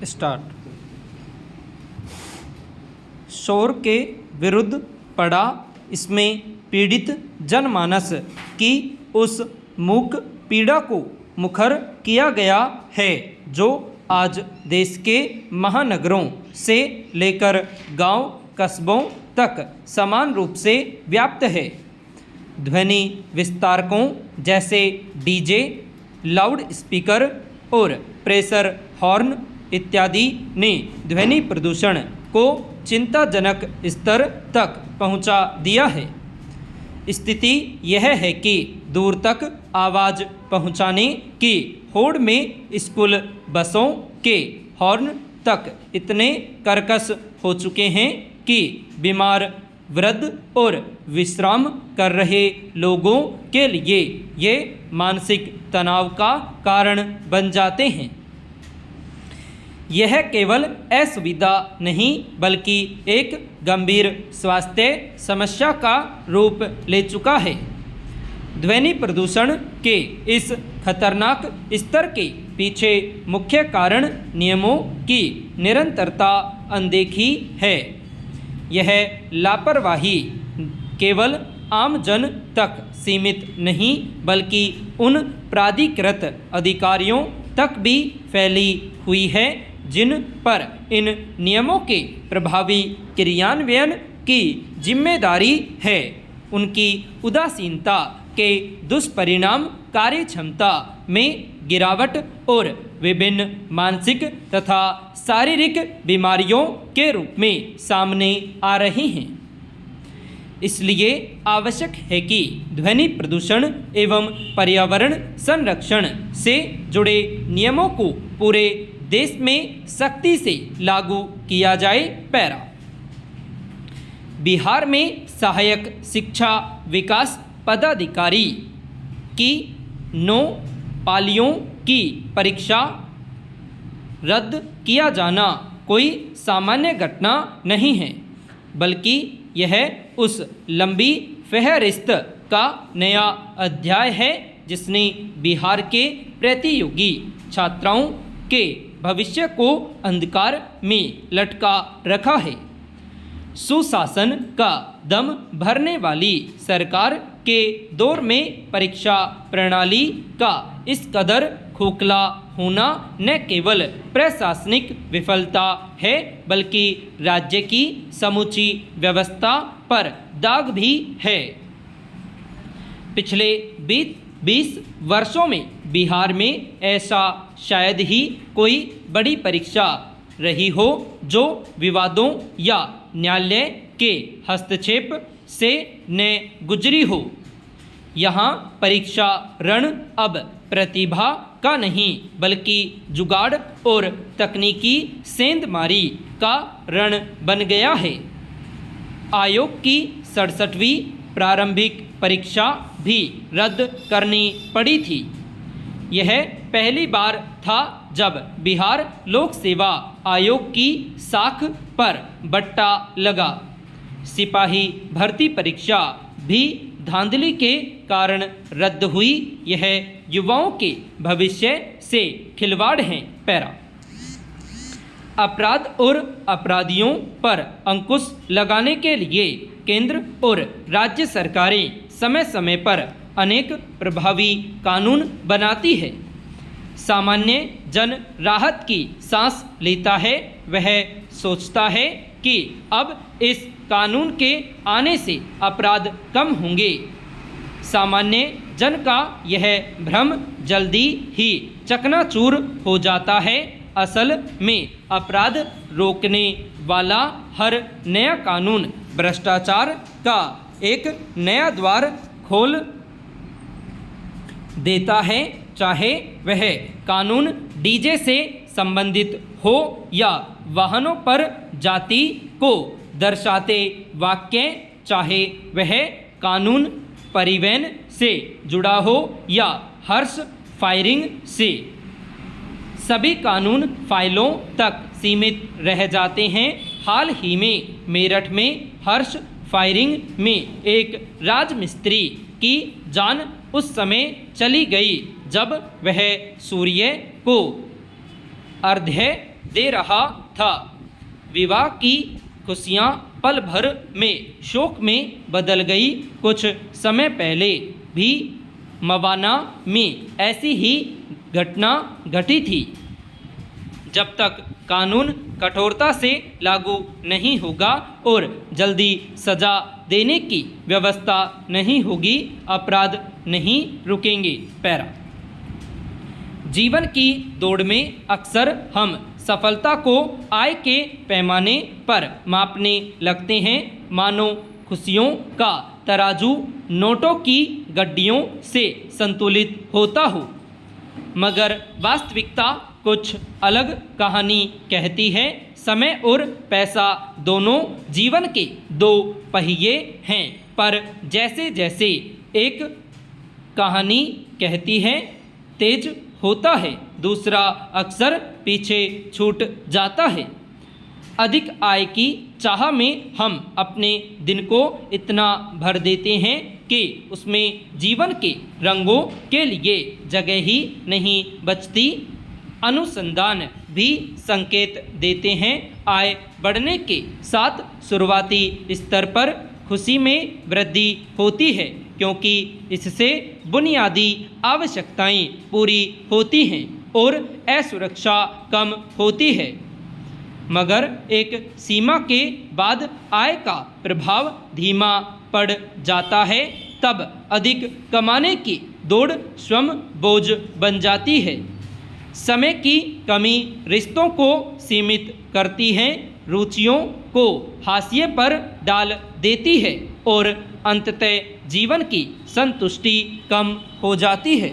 Start. शोर के विरुद्ध पड़ा इसमें पीड़ित जनमानस की उस मूक पीड़ा को मुखर किया गया है जो आज देश के महानगरों से लेकर गांव कस्बों तक समान रूप से व्याप्त है। ध्वनि विस्तारकों जैसे डीजे, लाउड स्पीकर और प्रेशर हॉर्न इत्यादि ने ध्वनि प्रदूषण को चिंताजनक स्तर तक पहुंचा दिया है। स्थिति यह है कि दूर तक आवाज़ पहुंचाने की होड़ में स्कूल बसों के हॉर्न तक इतने कर्कश हो चुके हैं कि बीमार, वृद्ध और विश्राम कर रहे लोगों के लिए ये मानसिक तनाव का कारण बन जाते हैं। यह केवल असुविधा नहीं बल्कि एक गंभीर स्वास्थ्य समस्या का रूप ले चुका है। ध्वनि प्रदूषण के इस खतरनाक स्तर के पीछे मुख्य कारण नियमों की निरंतरता अनदेखी है। यह लापरवाही केवल आम जन तक सीमित नहीं बल्कि उन प्राधिकृत अधिकारियों तक भी फैली हुई है जिन पर इन नियमों के प्रभावी क्रियान्वयन की जिम्मेदारी है। उनकी उदासीनता के दुष्परिणाम कार्यक्षमता में गिरावट और विभिन्न मानसिक तथा शारीरिक बीमारियों के रूप में सामने आ रही हैं। इसलिए आवश्यक है कि ध्वनि प्रदूषण एवं पर्यावरण संरक्षण से जुड़े नियमों को पूरे देश में सख्ती से लागू किया जाए। पैरा। बिहार में सहायक शिक्षा विकास पदाधिकारी की 9 पालियों की परीक्षा रद्द किया जाना कोई सामान्य घटना नहीं है बल्कि यह उस लंबी फहरिस्त का नया अध्याय है जिसने बिहार के प्रतियोगी छात्राओं के भविष्य को अंधकार में लटका रखा है। सुशासन का दम भरने वाली सरकार के दौर में परीक्षा प्रणाली का इस कदर खोखला होना न केवल प्रशासनिक विफलता है बल्कि राज्य की समूची व्यवस्था पर दाग भी है। पिछले 20 वर्षों में बिहार में ऐसा शायद ही कोई बड़ी परीक्षा रही हो जो विवादों या न्यायालय के हस्तक्षेप से न गुजरी हो। यहाँ परीक्षा रण अब प्रतिभा का नहीं बल्कि जुगाड़ और तकनीकी सेंधमारी का रण बन गया है। आयोग की 67वीं प्रारंभिक परीक्षा भी रद्द करनी पड़ी थी। यह पहली बार था जब बिहार लोक सेवा आयोग की साख पर बट्टा लगा। सिपाही भर्ती परीक्षा भी धांधली के कारण रद्द हुई। यह युवाओं के भविष्य से खिलवाड़ है। पैरा। अपराध और अपराधियों पर अंकुश लगाने के लिए केंद्र और राज्य सरकारें समय समय पर अनेक प्रभावी कानून बनाती है। सामान्य जन राहत की सांस लेता है। वह सोचता है कि अब इस कानून के आने से अपराध कम होंगे। सामान्य जन का यह भ्रम जल्दी ही चकनाचूर हो जाता है। असल में अपराध रोकने वाला हर नया कानून भ्रष्टाचार का एक नया द्वार खोल देता है, चाहे वह कानून डीजे से संबंधित हो या वाहनों पर जाति को दर्शाते वाक्य, चाहे वह कानून परिवहन से जुड़ा हो या हॉर्स फायरिंग से। सभी कानून फाइलों तक सीमित रह जाते हैं। हाल ही में मेरठ में हॉर्स फायरिंग में एक राजमिस्त्री की जान उस समय चली गई जब वह सूर्य को अर्घ्य दे रहा था। विवाह की खुशियाँ पल भर में शोक में बदल गई। कुछ समय पहले भी मवाना में ऐसी ही घटना घटी थी। जब तक कानून कठोरता से लागू नहीं होगा और जल्दी सजा देने की व्यवस्था नहीं होगी, अपराध नहीं रुकेंगे। पैरा। जीवन की दौड़ में अक्सर हम सफलता को आय के पैमाने पर मापने लगते हैं, मानो खुशियों का तराजू नोटों की गड्डियों से संतुलित होता हो। मगर वास्तविकता कुछ अलग कहानी कहती है। समय और पैसा दोनों जीवन के दो पहिए हैं, पर जैसे जैसे एक कहानी कहती है तेज होता है, दूसरा अक्सर पीछे छूट जाता है। अधिक आय की चाह में हम अपने दिन को इतना भर देते हैं कि उसमें जीवन के रंगों के लिए जगह ही नहीं बचती। अनुसंधान भी संकेत देते हैं, आय बढ़ने के साथ शुरुआती स्तर पर खुशी में वृद्धि होती है, क्योंकि इससे बुनियादी आवश्यकताएं पूरी होती हैं और असुरक्षा कम होती है। मगर एक सीमा के बाद आय का प्रभाव धीमा पड़ जाता है। तब अधिक कमाने की दौड़ स्वयं बोझ बन जाती है। समय की कमी रिश्तों को सीमित करती है, रुचियों को हाशिए पर डाल देती है और अंततः जीवन की संतुष्टि कम हो जाती है।